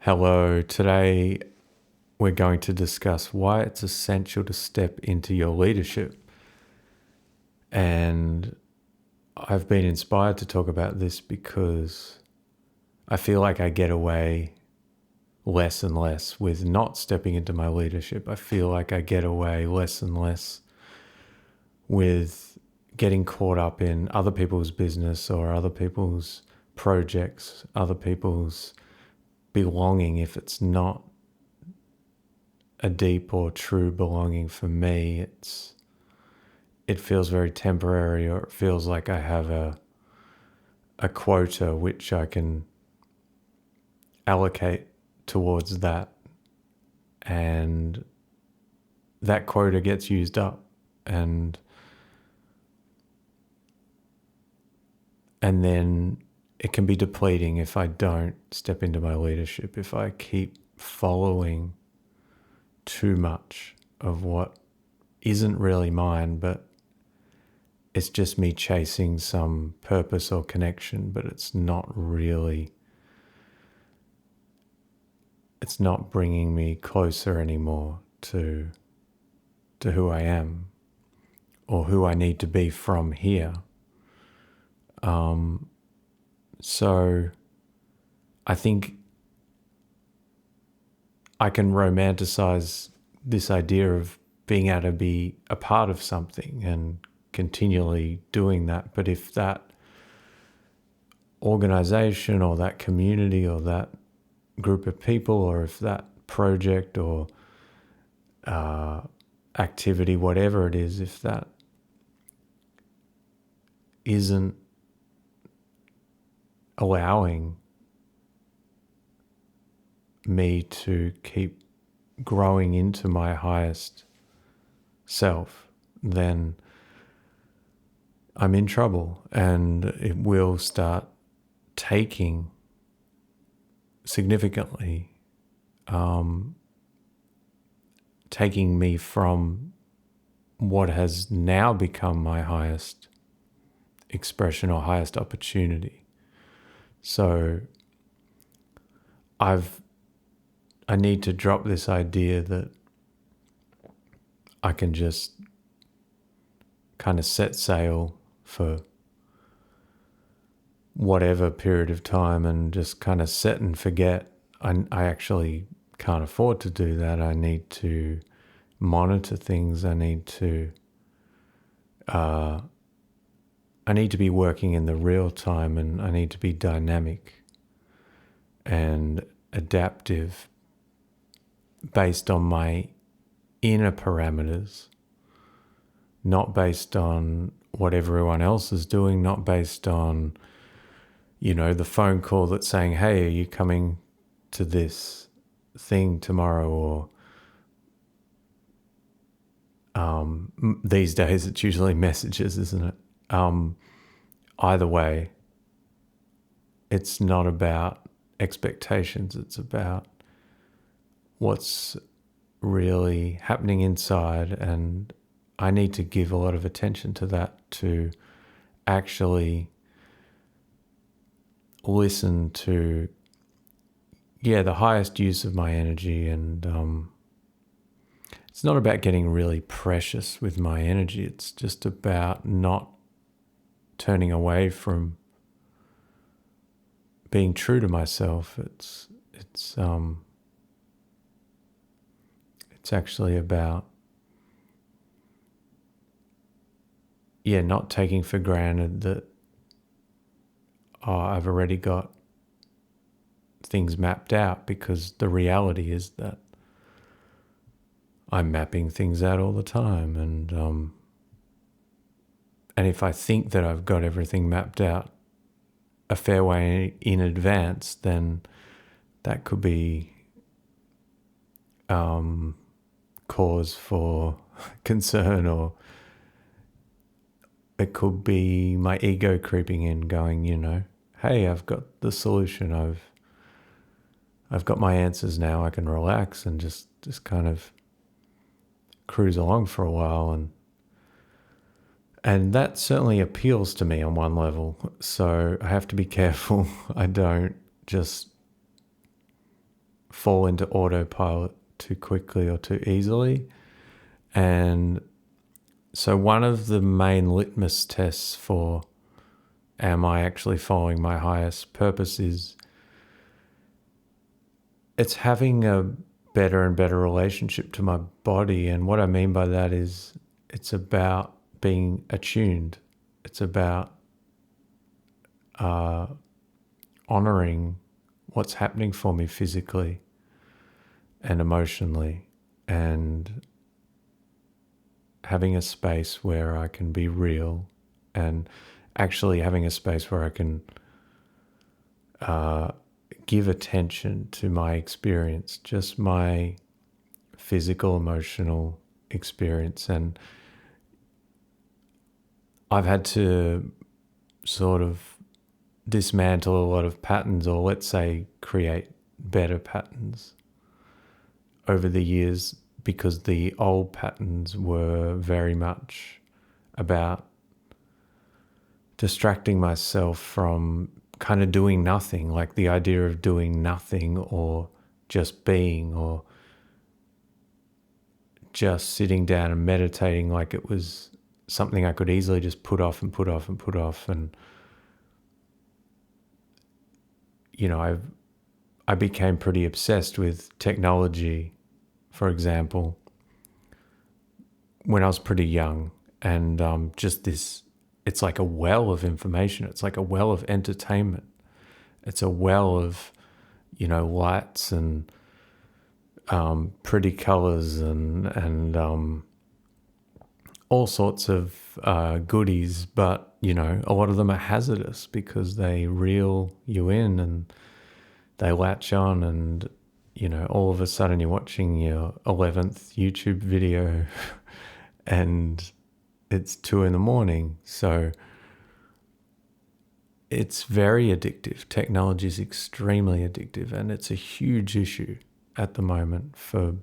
Hello, today we're going to discuss why it's essential to step into your leadership. And I've been inspired to talk about this because I feel like I get away less and less with not stepping into my leadership. I feel like I get away less and less with getting caught up in other people's business or other people's projects, other people's belonging if it's not a deep or true belonging for me. It feels very temporary, or it feels like I have a quota which I can allocate towards that, and that quota gets used up, and then it can be depleting if I don't step into my leadership, if I keep following too much of what isn't really mine, but it's just me chasing some purpose or connection, but it's not bringing me closer anymore to who I am or who I need to be from here. So I think I can romanticize this idea of being able to be a part of something and continually doing that. But if that organization or that community or that group of people, or if that project or activity, whatever it is, if that isn't allowing me to keep growing into my highest self, then I'm in trouble, and it will start taking significantly, taking me from what has now become my highest expression or highest opportunity. So I need to drop this idea that I can just kind of set sail for whatever period of time and just kind of set and forget. I actually can't afford to do that. I need to monitor things. I need to be working in the real time, and I need to be dynamic and adaptive based on my inner parameters, not based on what everyone else is doing, not based on, the phone call that's saying, hey, are you coming to this thing tomorrow? Or these days it's usually messages, isn't it? Either way, it's not about expectations. It's about what's really happening inside, and I need to give a lot of attention to that, to actually listen to the highest use of my energy. And it's not about getting really precious with my energy. It's just about not turning away from being true to myself. It's actually about not taking for granted that I've already got things mapped out, because the reality is that I'm mapping things out all the time, and if I think that I've got everything mapped out a fair way in advance, then that could be cause for concern, or it could be my ego creeping in, going, hey, I've got the solution. I've got my answers now. I can relax and just kind of cruise along for a while, and that certainly appeals to me on one level. So I have to be careful I don't just fall into autopilot too quickly or too easily. And so one of the main litmus tests for am I actually following my highest purpose is it's having a better and better relationship to my body. And what I mean by that is it's about being attuned. It's about honoring what's happening for me physically and emotionally, and having a space where I can be real, and actually having a space where I can give attention to my experience, just my physical, emotional experience. And I've had to sort of dismantle a lot of patterns, or let's say create better patterns over the years, because the old patterns were very much about distracting myself from kind of doing nothing, like the idea of doing nothing or just being or just sitting down and meditating like it was something I could easily just put off and put off and put off. And, you know, I became pretty obsessed with technology, for example, when I was pretty young. And just this, it's like a well of information. It's like a well of entertainment. It's a well of, you know, lights and pretty colors and all sorts of goodies. But, you know, a lot of them are hazardous because they reel you in and they latch on, and, you know, all of a sudden you're watching your 11th YouTube video and it's 2 a.m. So it's very addictive. Technology is extremely addictive, and it's a huge issue at the moment for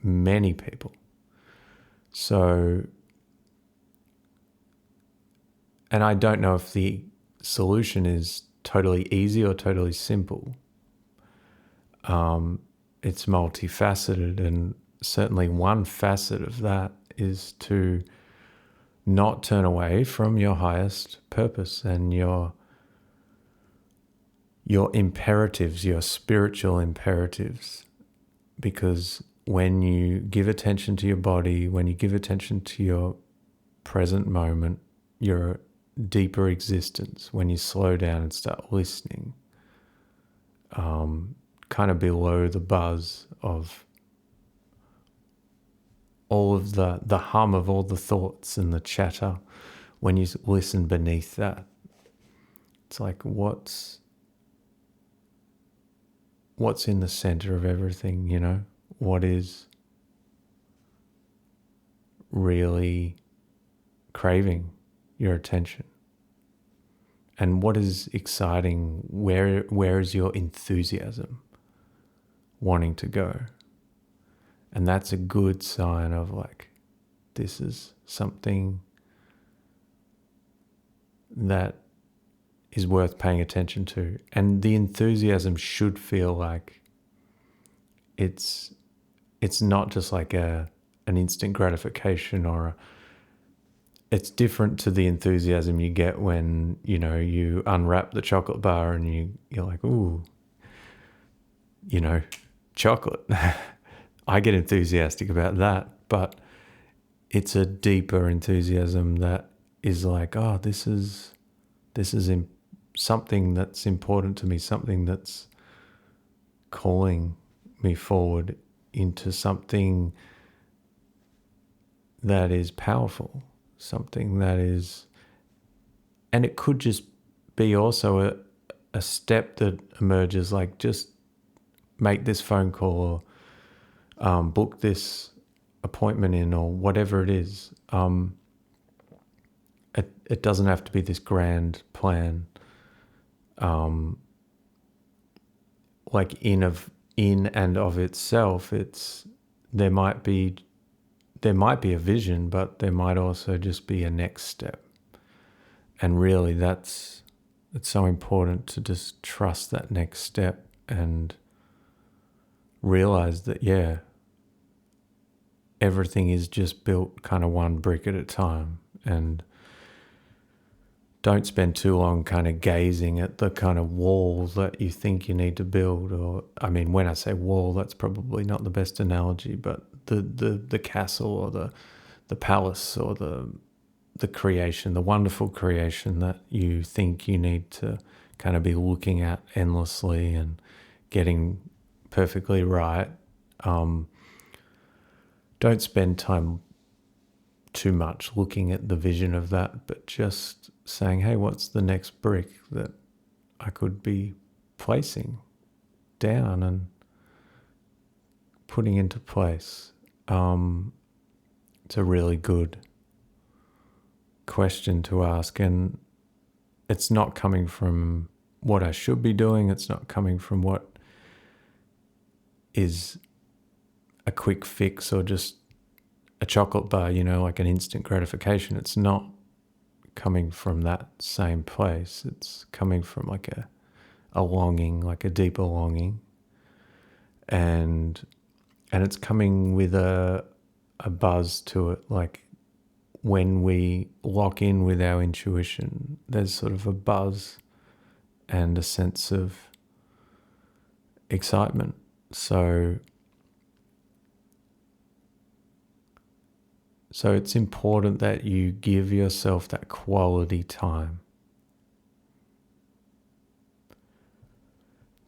many people. So, and I don't know if the solution is totally easy or totally simple. It's multifaceted, and certainly one facet of that is to not turn away from your highest purpose and your imperatives, your spiritual imperatives. Because when you give attention to your body, when you give attention to your present moment, your deeper existence, when you slow down and start listening, kind of below the buzz of all of the hum of all the thoughts and the chatter, when you listen beneath that, it's like what's in the center of everything, you know? What is really craving your attention? And what is exciting? Where is your enthusiasm wanting to go? And that's a good sign of like, this is something that is worth paying attention to. And the enthusiasm should feel like it's not just like an instant gratification, or it's different to the enthusiasm you get when, you know, you unwrap the chocolate bar and you're like, ooh, you know, chocolate. I get enthusiastic about that, but it's a deeper enthusiasm that is like, oh, this is something that's important to me, something that's calling me forward into something that is powerful, something that is, and it could just be also a step that emerges, like just make this phone call, or book this appointment in, or whatever it is. It doesn't have to be this grand plan. Like in and of itself, there might be a vision, but there might also just be a next step. And really, it's so important to just trust that next step. and realize that, yeah, everything is just built kind of one brick at a time. And don't spend too long kind of gazing at the kind of wall that you think you need to build. Or, I mean, when I say wall, that's probably not the best analogy, but the castle or the palace or the creation, the wonderful creation that you think you need to kind of be looking at endlessly and getting perfectly right. Don't spend time too much looking at the vision of that, but just saying, hey, what's the next brick that I could be placing down and putting into place? It's a really good question to ask, and it's not coming from what I should be doing. It's not coming from what is a quick fix or just a chocolate bar, like an instant gratification. It's not coming from that same place. It's coming from like a longing, like a deeper longing. And it's coming with a buzz to it. Like when we lock in with our intuition, there's sort of a buzz and a sense of excitement. So it's important that you give yourself that quality time.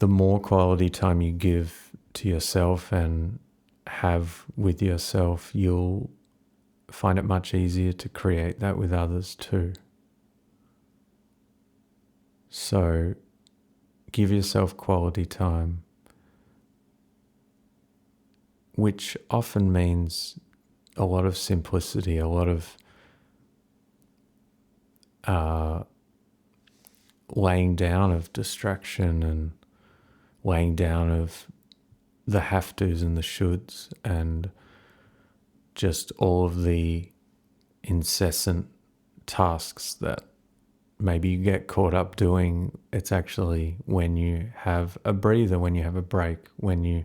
The more quality time you give to yourself and have with yourself, you'll find it much easier to create that with others too. So give yourself quality time, which often means a lot of simplicity, a lot of laying down of distraction and laying down of the have-tos and the shoulds and just all of the incessant tasks that maybe you get caught up doing. It's actually when you have a breather, when you have a break, when you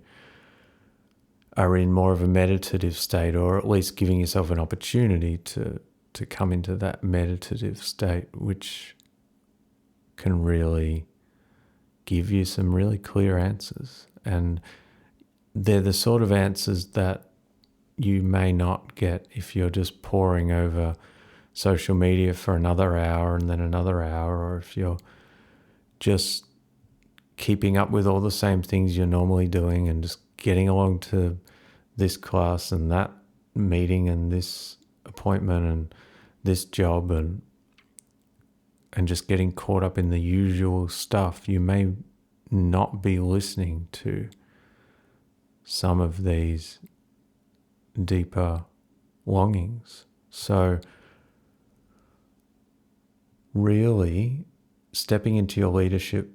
are in more of a meditative state, or at least giving yourself an opportunity to come into that meditative state, which can really give you some really clear answers. And they're the sort of answers that you may not get if you're just poring over social media for another hour and then another hour, or if you're just keeping up with all the same things you're normally doing and just getting along to this class and that meeting and this appointment and this job and just getting caught up in the usual stuff. You may not be listening to some of these deeper longings. So really stepping into your leadership,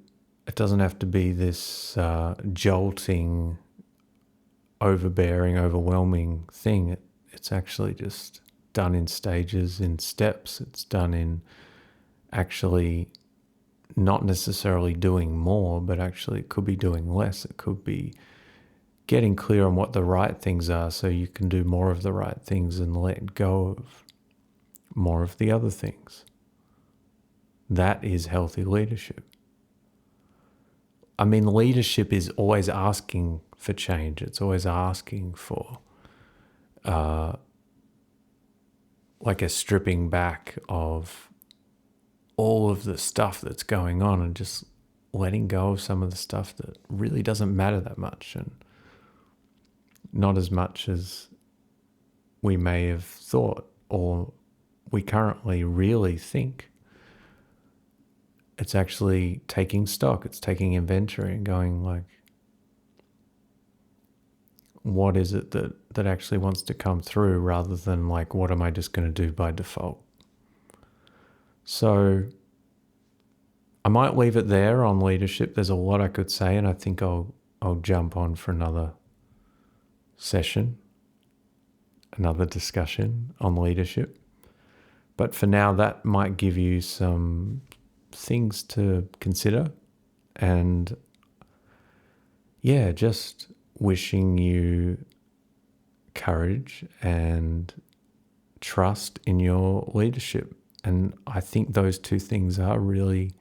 it doesn't have to be this jolting, overbearing, overwhelming thing. It's actually just done in stages, in steps. It's done in actually not necessarily doing more, but actually it could be doing less. It could be getting clear on what the right things are so you can do more of the right things and let go of more of the other things. That is healthy leadership. I mean, leadership is always asking for change. It's always asking for like a stripping back of all of the stuff that's going on and just letting go of some of the stuff that really doesn't matter that much, and not as much as we may have thought or we currently really think. It's actually taking stock. It's taking inventory and going like, what is it that actually wants to come through, rather than like, what am I just going to do by default? So I might leave it there on leadership. There's a lot I could say, and I think I'll jump on for another session, another discussion on leadership. But for now, that might give you some things to consider, and yeah, just wishing you courage and trust in your leadership. And I think those two things are really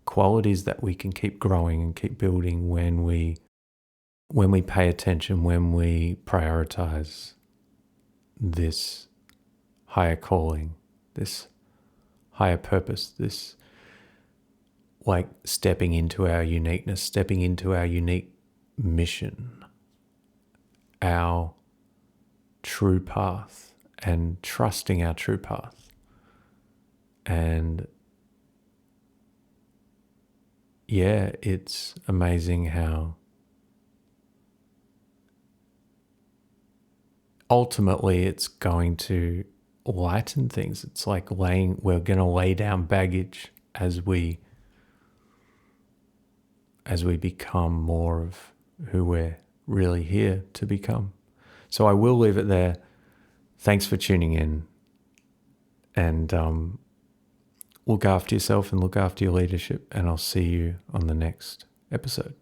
qualities that we can keep growing and keep building when we pay attention, when we prioritize this higher calling, this higher purpose, this like stepping into our uniqueness, stepping into our unique mission, our true path, and trusting our true path. And yeah, it's amazing how ultimately it's going to lighten things. It's like we're going to lay down baggage as we become more of who we're really here to become. So I will leave it there. Thanks for tuning in, and look after yourself and look after your leadership, and I'll see you on the next episode.